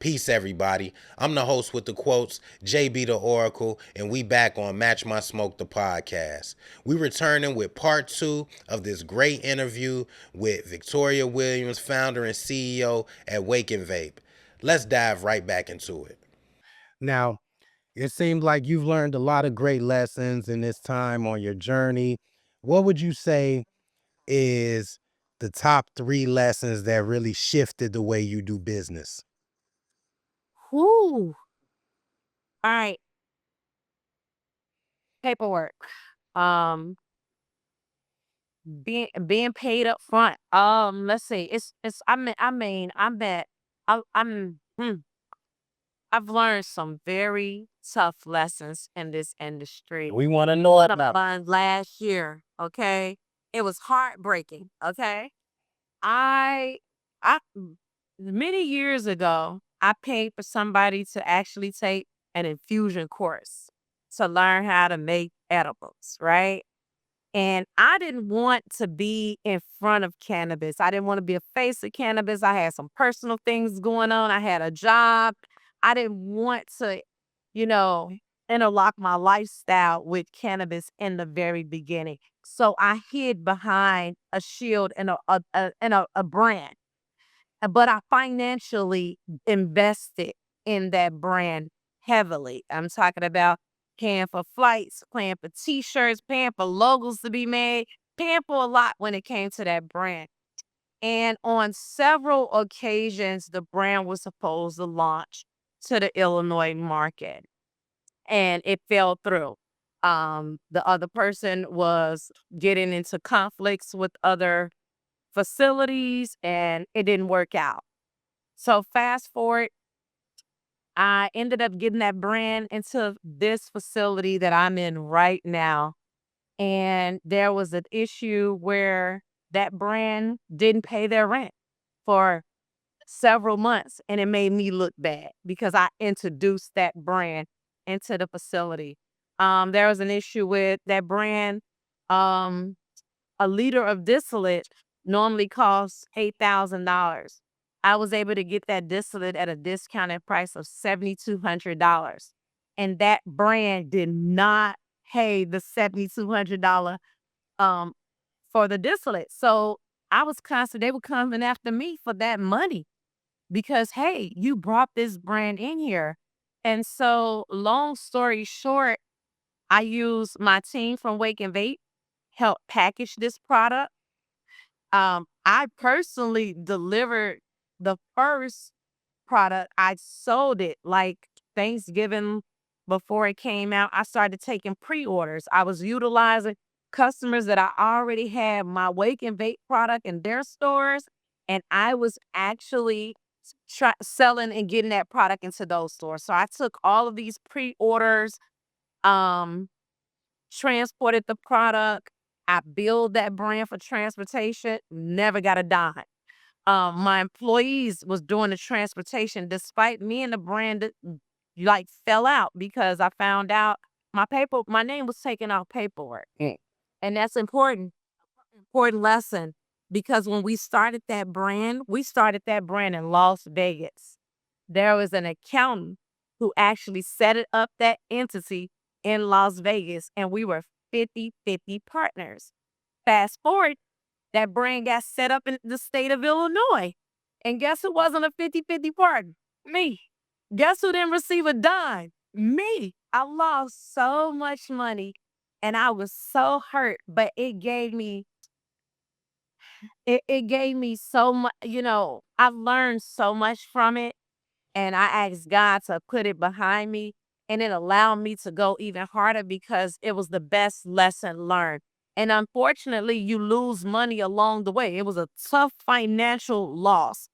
Peace, everybody. I'm the host with the quotes, JB the Oracle, and we back on Match My Smoke, the podcast. We returning with part 2 of this great interview with Victoria Williams, founder and CEO at WakeNVape. Let's dive right back into it. Now, it seems like you've learned a lot of great lessons in this time on your journey. What would you say is the top 3 lessons that really shifted the way you do business? Whoo. All right. Paperwork. Um, being paid up front. Let's see. It's I'm at I've learned some very tough lessons in this industry. We want to know about. Last year, okay? It was heartbreaking, okay? I I many years ago, I paid for somebody to actually take an infusion course to learn how to make edibles, right? And I didn't want to be in front of cannabis. I didn't want to be a face of cannabis. I had some personal things going on. I had a job. I didn't want to, you know, interlock my lifestyle with cannabis in the very beginning. So I hid behind a shield and a brand. But I financially invested in that brand heavily. I'm talking about paying for flights, paying for t-shirts, paying for logos to be made, paying for a lot when it came to that brand. And on several occasions, the brand was supposed to launch to the Illinois market and it fell through. The other person was getting into conflicts with other facilities and it didn't work out. So fast forward, I ended up getting that brand into this facility that I'm in right now. And there was an issue where that brand didn't pay their rent for several months. And it made me look bad because I introduced that brand into the facility. There was an issue with that brand. Um, a liter of distillate normally costs $8,000. I was able to get that distillate at a discounted price of $7,200. And that brand did not pay the $7,200 um, for the distillate. So they were coming after me for that money because, hey, you brought this brand in here. And so, long story short, I used my team from Wake and Vape, help package this product. I personally delivered the first product. I sold it like Thanksgiving before it came out. I started taking pre-orders. I was utilizing customers that I already had my Wake and Vape product in their stores, and I was actually selling and getting that product into those stores. So I took all of these pre-orders, um, transported the product. I billed that brand for transportation, never got a dime. My employees was doing the transportation despite me and the brand like fell out because I found out my name was taken off paperwork. And that's important lesson because when we started that brand in Las Vegas. There was an accountant who actually set it up that entity in Las Vegas and we were 50-50 partners. Fast forward, that brand got set up in the state of Illinois. And guess who wasn't a 50-50 partner? Me. Guess who didn't receive a dime? Me. I lost so much money and I was so hurt, but it gave me so much, I learned so much from it and I asked God to put it behind me and it allowed me to go even harder because it was the best lesson learned. And unfortunately, you lose money along the way. It was a tough financial loss.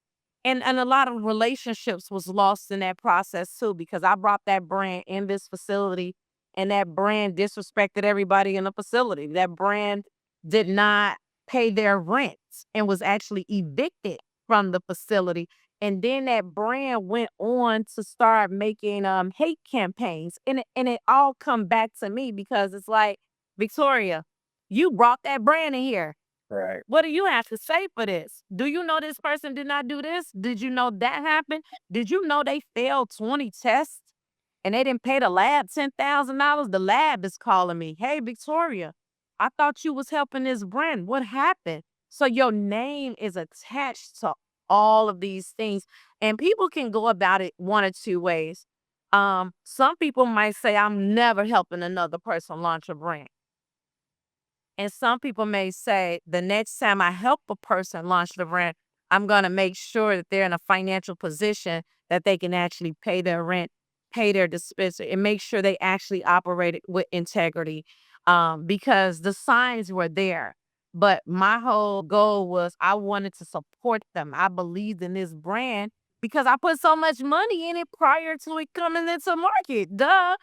And a lot of relationships was lost in that process too because I brought that brand in this facility and that brand disrespected everybody in the facility. That brand did not pay their rent and was actually evicted from the facility And then that brand went on to start making hate campaigns. And it all come back to me because it's like, Victoria, you brought that brand in here. Right. What do you have to say for this? Do you know this person did not do this? Did you know that happened? Did you know they failed 20 tests and they didn't pay the lab $10,000? The lab is calling me. Hey, Victoria, I thought you was helping this brand. What happened? So your name is attached to all of these things. And people can go about it one or two ways. Some people might say, I'm never helping another person launch a brand. And some people may say, the next time I help a person launch the brand, I'm going to make sure that they're in a financial position that they can actually pay their rent, pay their dispenser, and make sure they actually operate it with integrity, because the signs were there. But my whole goal was I wanted to support them. I believed in this brand because I put so much money in it prior to it coming into market. Duh.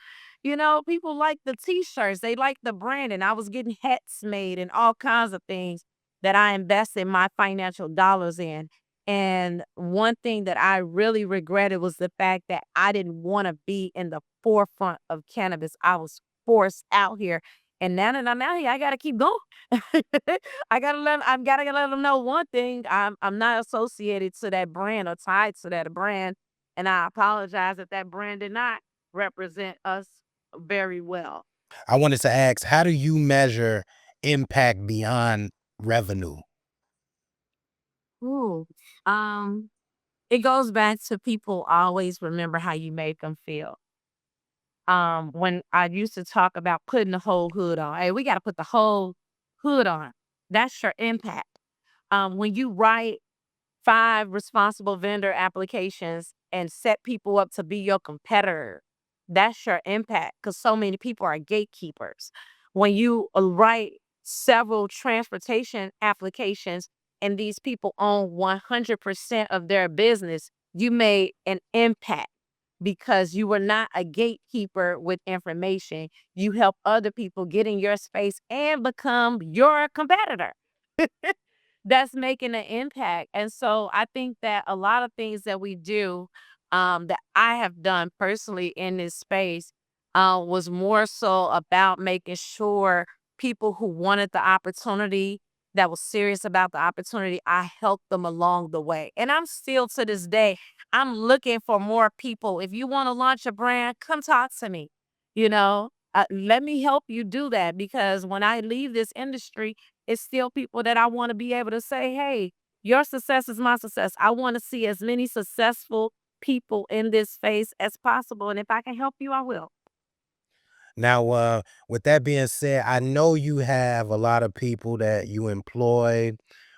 People like the t-shirts, they like the brand, and I was getting hats made and all kinds of things that I invested my financial dollars in. And one thing that I really regretted was the fact that I didn't want to be in the forefront of cannabis. I was forced out here. And now that I'm out here, I gotta keep going. I gotta let them know one thing. I'm not associated to that brand or tied to that brand. And I apologize if that brand did not represent us very well. I wanted to ask, how do you measure impact beyond revenue? Ooh. Um, it goes back to people always remember how you made them feel. When I used to talk about putting the whole hood on, hey, we got to put the whole hood on. That's your impact. When you write 5 responsible vendor applications and set people up to be your competitor. That's your impact because so many people are gatekeepers. When you write several transportation applications and these people own 100% of their business, you made an impact because you were not a gatekeeper with information. You help other people get in your space and become your competitor. That's making an impact. And so I think that a lot of things that we do, that I have done personally in this space, was more so about making sure people who wanted the opportunity, that was serious about the opportunity, I helped them along the way. And I'm still to this day, I'm looking for more people. If you want to launch a brand, come talk to me. Let me help you do that because when I leave this industry, it's still people that I want to be able to say, hey, your success is my success. I want to see as many successful people in this space as possible. And if I can help you, I will. Now, with that being said, I know you have a lot of people that you employ,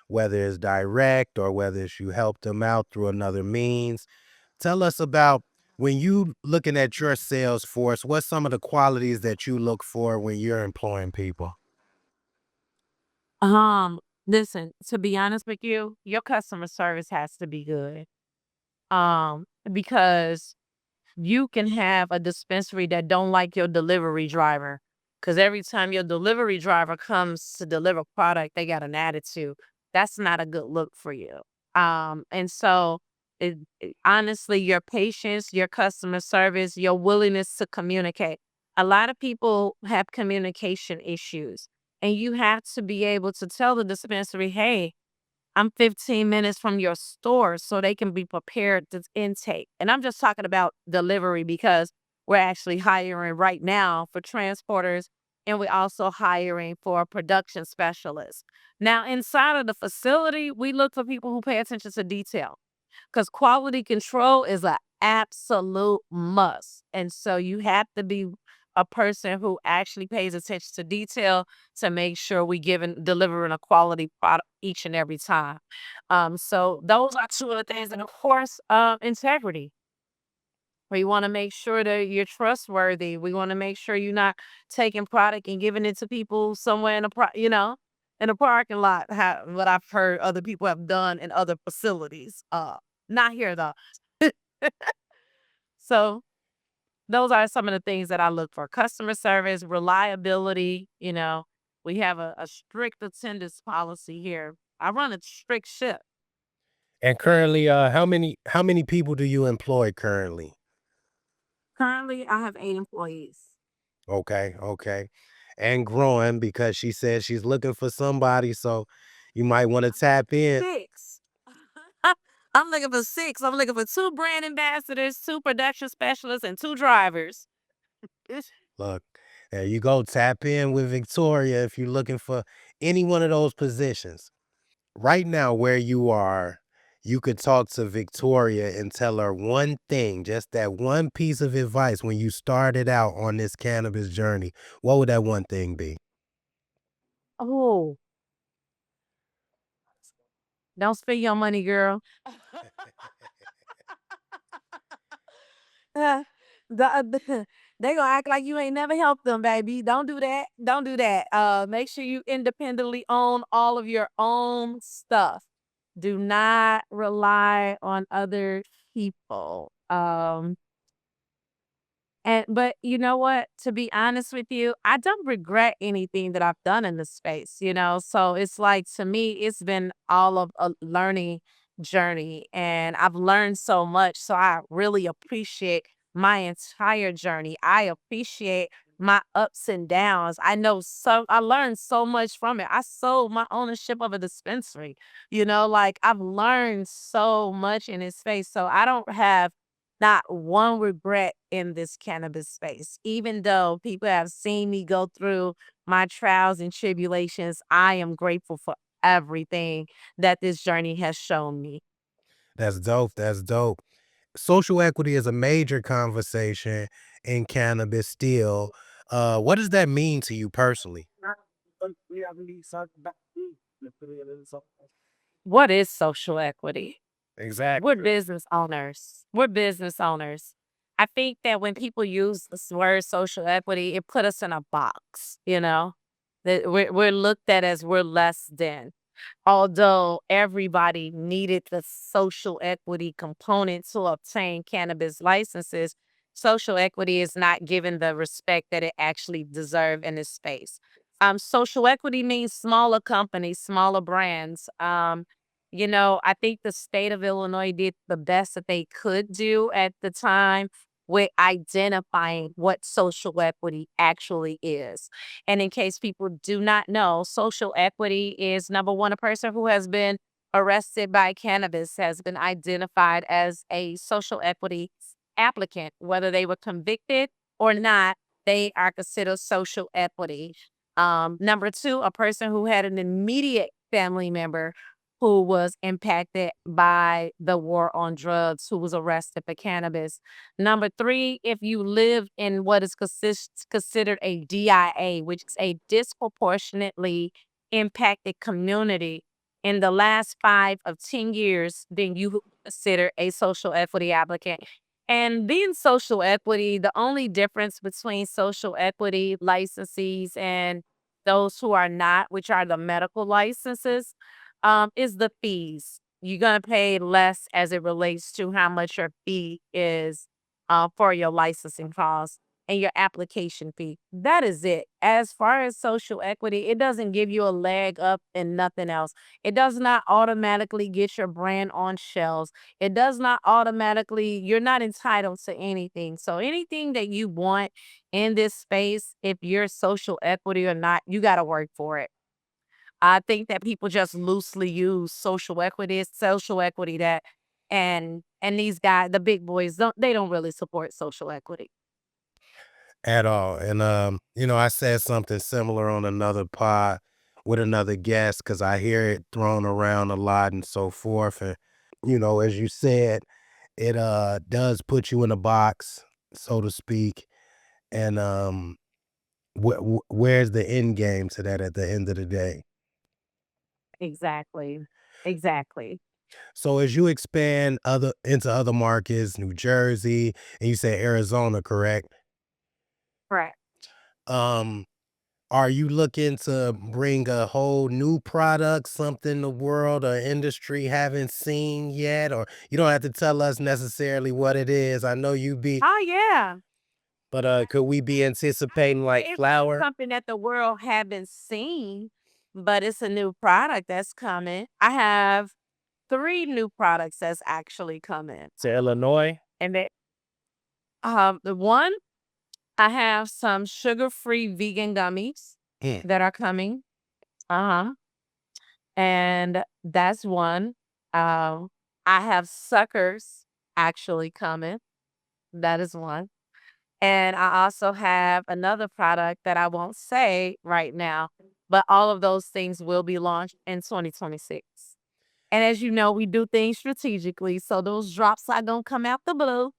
whether it's direct or whether it's you help them out through another means. Tell us about when you looking at your sales force, what's some of the qualities that you look for when you're employing people? Um, Listen, to be honest with you, your customer service has to be good. Because you can have a dispensary that don't like your delivery driver because every time your delivery driver comes to deliver product, they got an attitude. That's not a good look for you. And so honestly, your patience, your customer service, your willingness to communicate. A lot of people have communication issues, and you have to be able to tell the dispensary, hey, I'm 15 minutes from your store so they can be prepared to intake. And I'm just talking about delivery because we're actually hiring right now for transporters and we're also hiring for production specialists. Now, inside of the facility, we look for people who pay attention to detail because quality control is an absolute must. And so you have to be a person who actually pays attention to detail to make sure we delivering a quality product each and every time. So those are two of the things, and of course, integrity. We want to make sure that you're trustworthy. We want to make sure you're not taking product and giving it to people somewhere in a parking lot. What I've heard other people have done in other facilities. Not here though. So those are some of the things that I look for: customer service, reliability. We have a strict attendance policy here. I run a strict ship. And currently, how many people do you employ currently? Currently, I have 8 employees. Okay, okay. And growing because she says she's looking for somebody, so you might want to tap in. 6. I'm looking for 6. I'm looking for 2 brand ambassadors, 2 production specialists, and 2 drivers. Look, there you go. Tap in with Victoria if you're looking for any one of those positions. Right now, where you are, you could talk to Victoria and tell her one thing, just that one piece of advice when you started out on this cannabis journey. What would that one thing be? Oh, don't spend your money, girl. Uh, they gonna act like you ain't never helped them, baby. Don't do that. Don't do that. Make sure you independently own all of your own stuff. Do not rely on other people. And but you know what? To be honest with you, I don't regret anything that I've done in this space, you know? So it's like to me, it's been all of a learning journey and I've learned so much. So I really appreciate my entire journey. I appreciate my ups and downs. I learned so much from it. I sold my ownership of a dispensary. Like I've learned so much in this space. So I don't have not one regret in this cannabis space. Even though people have seen me go through my trials and tribulations, I am grateful for everything that this journey has shown me. That's dope. That's dope. Social equity is a major conversation in cannabis still. What does that mean to you personally? What is social equity? We're Exactly. business owners. We're business owners. I think that when people use this word social equity, it put us in a box, that we're looked at as we're less than. Although everybody needed the social equity component to obtain cannabis licenses, social equity is not given the respect that it actually deserves in this space. Social equity means smaller companies, smaller brands. I think the state of Illinois did the best that they could do at the time with identifying what social equity actually is. And in case people do not know, social equity is number one, a person who has been arrested by cannabis has been identified as a social equity applicant, whether they were convicted or not, they are considered social equity. Number two, a person who had an immediate family member who was impacted by the war on drugs, who was arrested for cannabis. Number three, if you live in what is considered a DIA, which is a disproportionately impacted community in the last 5 of 10 years, then you consider a social equity applicant. And being social equity, the only difference between social equity licensees and those who are not, which are the medical licenses, is the fees. You're gonna pay less as it relates to how much your fee is for your licensing costs and your application fee. That is it. As far as social equity, it doesn't give you a leg up and nothing else. It does not automatically get your brand on shelves. It does not automatically, you're not entitled to anything. So anything that you want in this space, if you're social equity or not, you got to work for it. I think that people just loosely use social equity that and these guys, the big boys don't really support social equity. At all. And I said something similar on another pod with another guest because I hear it thrown around a lot and so forth. And, as you said, it does put you in a box, so to speak. And where's the end game to that at the end of the day? Exactly. Exactly. So as you expand other markets, New Jersey, and you say Arizona, correct? Correct. Um, Are you looking to bring a whole new product, something the world or industry haven't seen yet? Or you don't have to tell us necessarily what it is. I know you be, Oh yeah. but could we be anticipating like It's flour? something that the world haven't seen, but it's a new product that's coming. I have three new products that's actually coming. To Illinois? And the one, I have some sugar-free vegan gummies Mm. that are coming. Uh-huh. And that's one. I have suckers actually coming. That is one. And I also have another product that I won't say right now, but all of those things will be launched in 2026. And as you know, we do things strategically, so those drops are gonna come out the blue.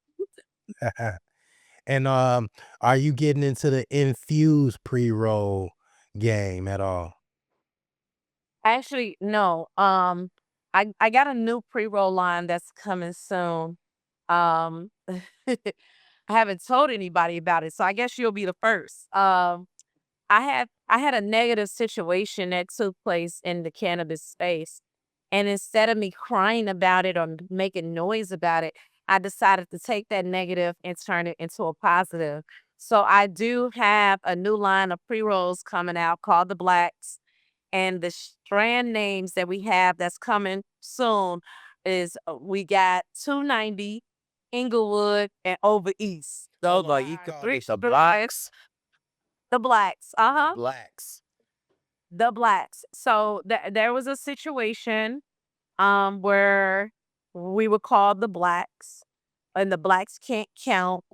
And are you getting into the infused pre-roll game at all? Actually, no. I got a new pre-roll line that's coming soon. I haven't told anybody about it, so I guess you'll be the first. I had a negative situation that took place in the cannabis space, and instead of me crying about it or making noise about it, I decided to take that negative and turn it into a positive. So I do have a new line of pre-rolls coming out called the Blacks, and the strand names that we have that's coming soon is we got 290, Inglewood, and Over East. Those Those are are you the call three it the blacks. blacks? The Blacks. The Uh-huh. blacks. The Blacks. So there was a situation where we were called the Blacks, and the Blacks can't count,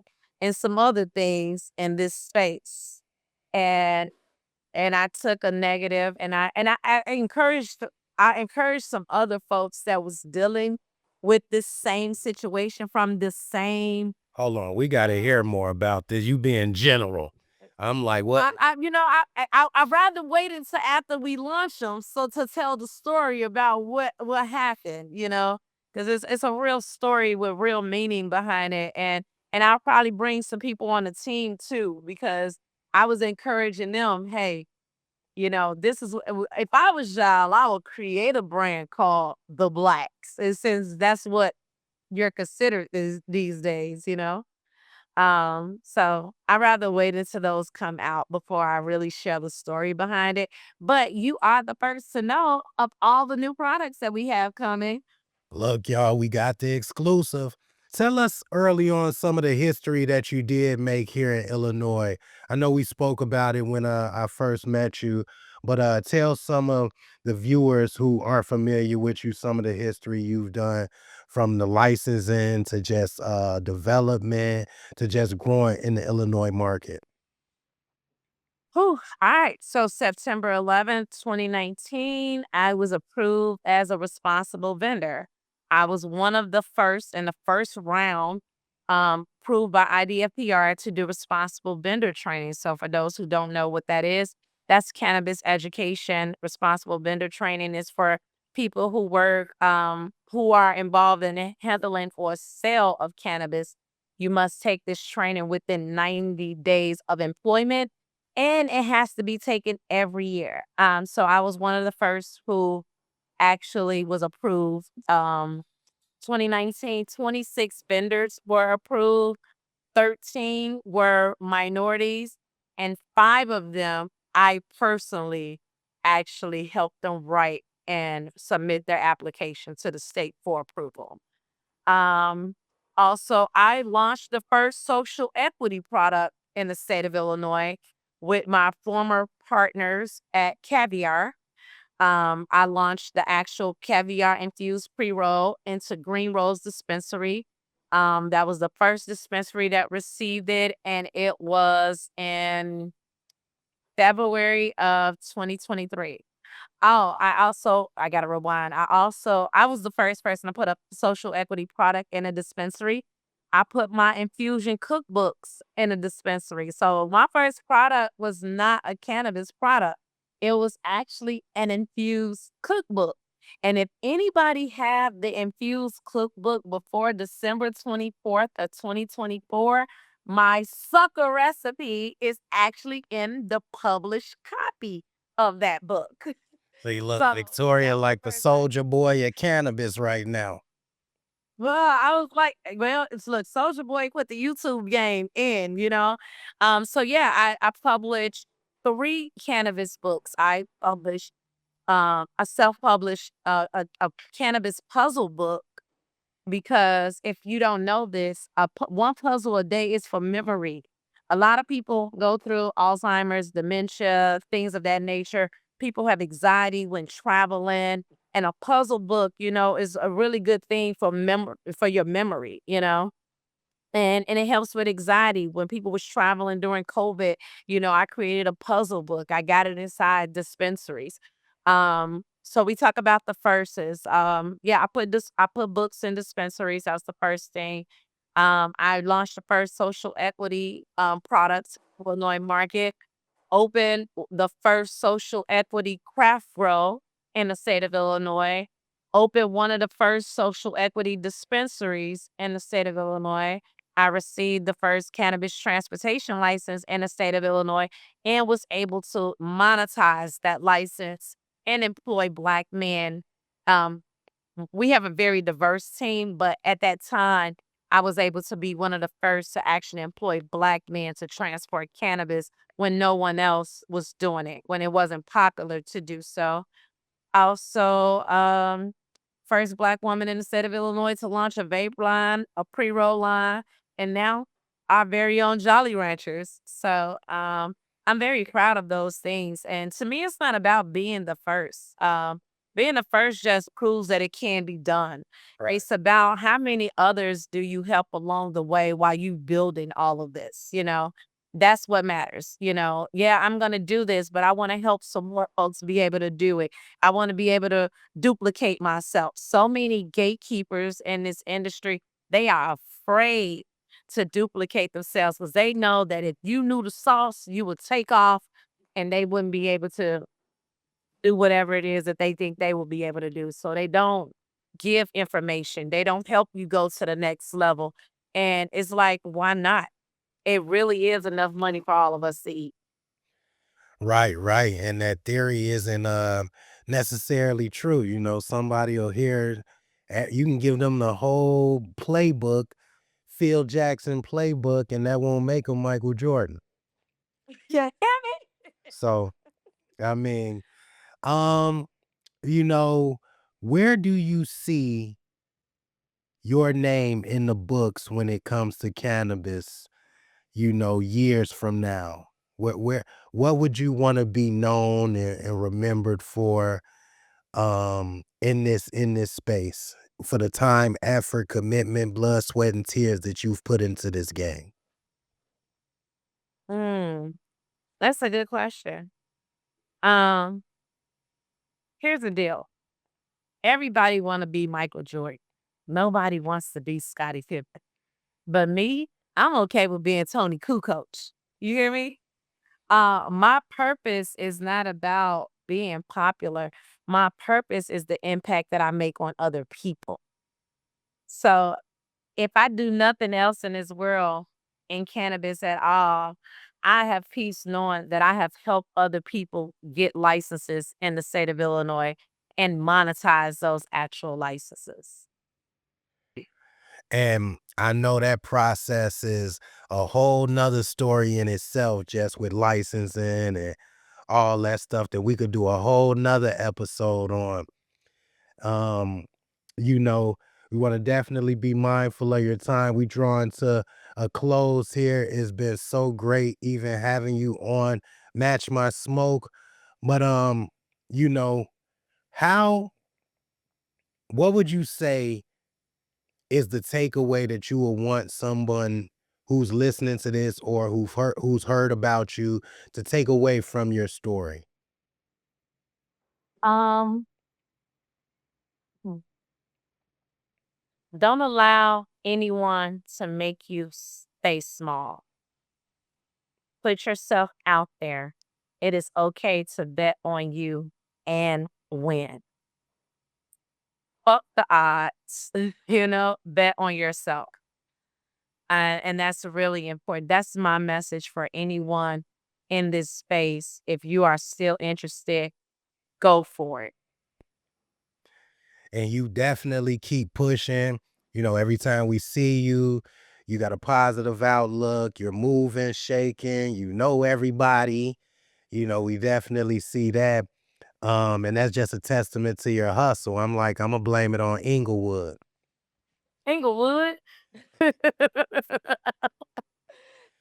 and some other things in this space. And I took a negative, and I encouraged some other folks that was dealing with this same situation from the same. Hold on, we gotta hear more about this. You being general. I'm like, what? I'd rather wait until after we launch them, so to tell the story about what happened, because it's a real story with real meaning behind it, and I'll probably bring some people on the team too, because I was encouraging them, hey, this is if I was y'all, I would create a brand called the Blacks, and since that's what you're considered these days. So I rather wait until those come out before I really share the story behind it. But you are the first to know of all the new products that we have coming. Look, y'all, we got the exclusive. Tell us early on some of the history that you did make here in Illinois. I know we spoke about it when I first met you, but tell some of the viewers who aren't familiar with you some of the history you've done from the licensing to just development to just growing in the Illinois market. Whew. All right. So September 11th, 2019, I was approved as a responsible vendor. I was one of the first in the first round, approved by IDFPR to do responsible vendor training. So for those who don't know what that is, that's cannabis education. Responsible vendor training is for people who work, who are involved in the handling or sale of cannabis. You must take this training within 90 days of employment, and it has to be taken every year. So I was one of the first who actually was approved. 2019, 26 vendors were approved, 13 were minorities, and 5 of them I personally actually helped them write and submit their application to the state for approval. Um, Also, I launched the first social equity product in the state of Illinois with my former partners at Caviar. I launched the actual caviar infused pre roll into Green Rose Dispensary. That was the first dispensary that received it, and it was in February of 2023. Oh, I gotta rewind. I was the first person to put up a social equity product in a dispensary. I put my infusion cookbooks in a dispensary. So my first product was not a cannabis product. It was actually an infused cookbook. And if anybody have the infused cookbook before December 24th of 2024, my sucker recipe is actually in the published copy of that book. So you look So Victoria that was like the the first thing. soldier boy at cannabis right now. Well, I was like, well, it's look, Soldier Boy put the YouTube game in. So yeah, I published 3 cannabis books. I published a self-published a cannabis puzzle book because if you don't know this, one puzzle a day is for memory. A lot of people go through Alzheimer's, dementia, things of that nature. People have anxiety when traveling, and a puzzle book, is a really good thing for for your memory, and it helps with anxiety. When people was traveling during COVID, I created a puzzle book. I got it inside dispensaries. So we talk about the firsts. Yeah, I put books in dispensaries. That was the first thing. I launched the first social equity products in the Illinois market, opened the first social equity craft grow in the state of Illinois, opened one of the first social equity dispensaries in the state of Illinois. I received the first cannabis transportation license in the state of Illinois and was able to monetize that license and employ Black men. Um, we have a very diverse team, but at that time, I was able to be one of the first to actually employ Black men to transport cannabis when no one else was doing it, when it wasn't popular to do so. Also, first Black woman in the state of Illinois to launch a vape line, a pre-roll line, and now our very own Jolly Ranchers. So I'm very proud of those things. And to me, it's not about being the first. Being the first just proves that it can be done. Right. It's about how many others do you help along the way while you building all of this, That's what matters, Yeah, I'm going to do this, but I want to help some more folks be able to do it. I want to be able to duplicate myself. So many gatekeepers in this industry, they are afraid to duplicate themselves because they know that if you knew the sauce, you would take off and they wouldn't be able to do whatever it is that they think they will be able to do. So they don't give information. They don't help you go to the next level. And it's like, why not? It really is enough money for all of us to eat. Right, right. And that theory isn't necessarily true. Somebody will hear you can give them the whole playbook, Phil Jackson playbook, and that won't make them Michael Jordan. Yeah. So, I mean, um, you know, where do you see your name in the books when it comes to cannabis, years from now? What would you want to be known and remembered for in this space for the time, effort, commitment, blood, sweat, and tears that you've put into this game? Mm, that's a good question. Um, Here's the deal. Everybody want to be Michael Jordan. Nobody wants to be Scottie Pippen. But me, I'm okay with being Tony Kukoc. You hear me? My purpose is not about being popular. My purpose is the impact that I make on other people. So if I do nothing else in this world in cannabis at all, I have peace knowing that I have helped other people get licenses in the state of Illinois and monetize those actual licenses. And I know that process is a whole nother story in itself, just with licensing and all that stuff that we could do a whole nother episode on. Um, you know, we want to definitely be mindful of your time. We drawing to a close here. It's been so great even having you on Match My Smoke. But you know, how what would you say is the takeaway that you will want someone who's listening to this or who's heard about you to take away from your story? Um, hmm, don't allow anyone to make you stay small. Put yourself out there. It is okay to bet on you and win. Fuck the odds, bet on yourself. And that's really important. That's my message for anyone in this space. If you are still interested, go for it. And you definitely keep pushing. Every time we see you, you got a positive outlook, you're moving, shaking, everybody. We definitely see that. And that's just a testament to your hustle. I'm like, I'm gonna blame it on Inglewood. Inglewood.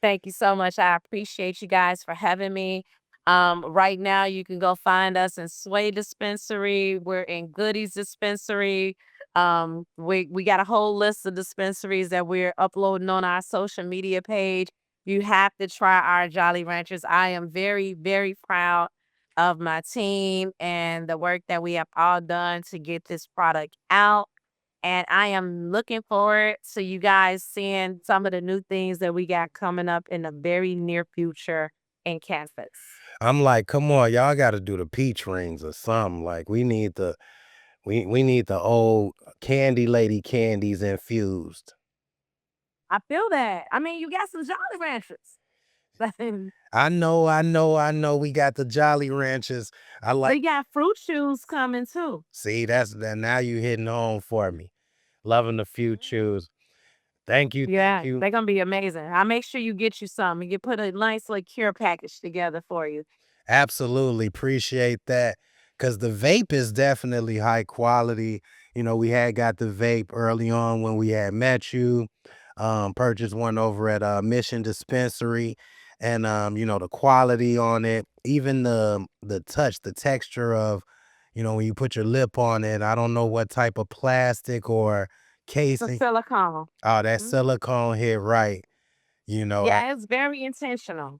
Thank you so much. I appreciate you guys for having me. Right now, you can go find us in Sway Dispensary. We're in Goodies Dispensary. We got a whole list of dispensaries that we're uploading on our social media page. You have to try our Jolly Ranchers. I am very, very proud of my team and the work that we have all done to get this product out. And I am looking forward to you guys seeing some of the new things that we got coming up in the very near future in Cannabis. I'm like, come on, y'all got to do the peach rings or something. Like we need the old candy lady candies infused. I feel that. I mean, you got some Jolly Ranchers. I know. We got the Jolly Ranchers. I like. They got fruit chews coming too. See, that's that. Now you hitting home for me. Loving the few chews. Thank you, Yeah, thank you. they're gonna be amazing. I'll make sure you get you some and you put a nice like cure package together for you. Absolutely appreciate that. Cause the vape is definitely high quality. You know, we had got the vape early on when we had met you. Purchased one over at Mission Dispensary. And you know, the quality on it, even the touch, the texture of, you know, when you put your lip on it, I don't know what type of plastic or It's a casing. silicone. Oh, that Mhm. silicone hit right. You know, Yeah, it's very intentional.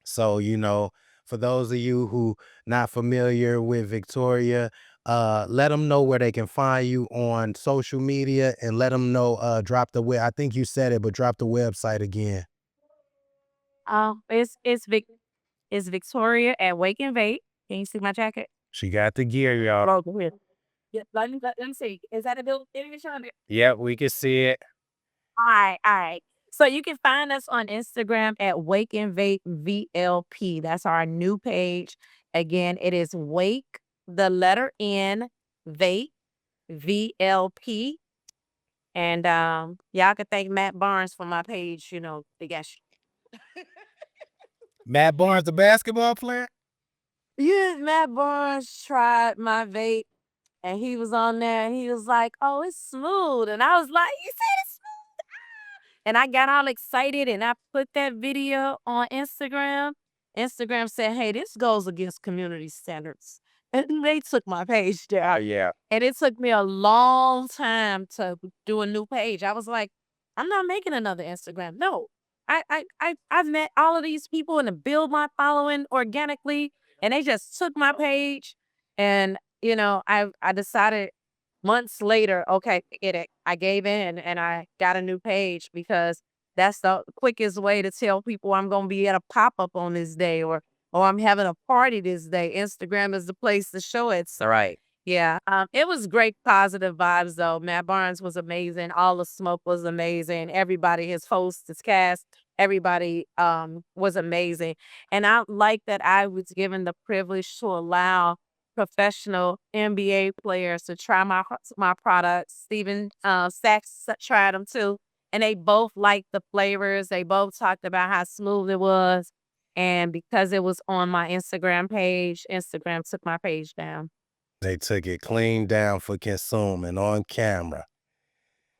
so, you know, for those of you who not familiar with Victoria, let them know where they can find you on social media and let them know, drop the I think you said it, but drop the website again. It's Victoria at Wake and Vape. Can you see my jacket? She got the gear, y'all. Oh, go ahead. Yeah, let me see. Is that a bill image on it? Yep, we can see it. All right. So you can find us on Instagram at Wake and Vape VLP. That's our new page. Again, it is Wake, the letter N, Vape, VLP. And y'all can thank Matt Barnes for my page. You know, they got Matt Barnes, the basketball player? yeah, Matt Barnes tried my vape and he was on there and he was like, "Oh, it's smooth." And I was like, "You said it's smooth?" And I got all excited and I put that video on Instagram. Instagram said, "Hey, this goes against community standards." And they took my page Oh, down. yeah. And it took me a long time to do a new page. I was like, I'm not making another Instagram. No. I've met all of these people and to build my following organically. And they just took my page. And, you know, I decided months later, okay, forget it. I gave in and I got a new page because that's the quickest way to tell people I'm gonna be at a pop-up on this day or I'm having a party this day. Instagram is the place to show it. So Right. yeah, it was great positive vibes though. Matt Barnes was amazing. All the smoke was amazing. Everybody, his host, his cast, everybody was amazing. And I like that I was given the privilege to allow professional NBA players to try my products. Steven Sachs tried them too. And they both liked the flavors. They both talked about how smooth it was. And because it was on my Instagram page, Instagram took my page down. They took it clean down for consuming on camera.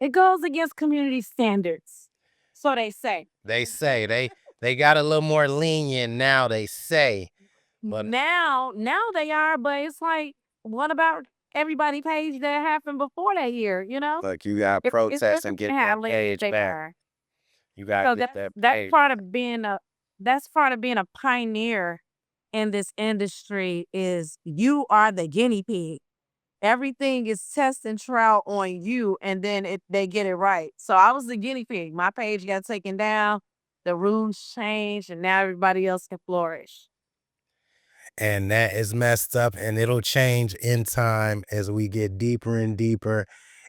It goes against community standards. So they say. They say they got a little more lenient now, they say. But Now they are, but it's like, what about everybody page that happened before that year, you know? look, you got It's protest and different get how that lenient page they back. are. You got So to get that that's page. part of being a pioneer in this industry is you are the guinea pig. Everything is test and trial on you, and then they get it right. So I was the guinea pig. My page got taken down, the rules changed, and now everybody else can flourish. And that is messed up, and it'll change in time as we get deeper and deeper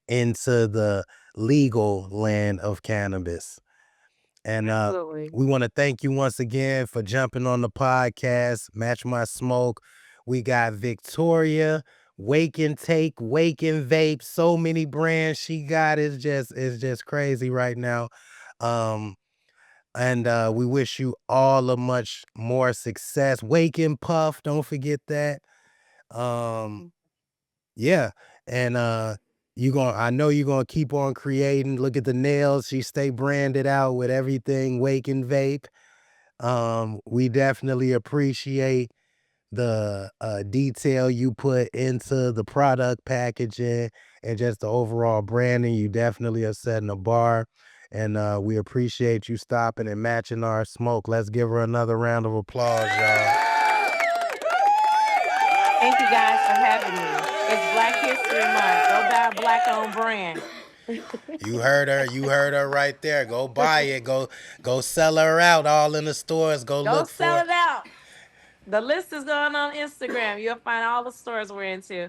into the legal land of cannabis. And Absolutely. we want to thank you once again for jumping on the podcast, Match My Smoke. We got Victoria, Wake and Take, Wake and Vape, so many brands she got. It's just crazy right now. Um, and we wish you all a much more success. Wake and Puff, don't forget that. Yeah, and I know you're gonna keep on creating. Look at the nails; she stay branded out with everything Wake and Vape. We definitely appreciate the detail you put into the product packaging and just the overall branding. You definitely are setting a bar, and we appreciate you stopping and matching our smoke. Let's give her another round of applause, y'all. Thank you guys for having me. It's Black History Month. Go buy a black-owned brand. You heard her. You heard her right there. Go buy it. Go sell her out. All in the stores. Go Go look sell for it. it out. The list is going on Instagram. You'll find all the stores we're into.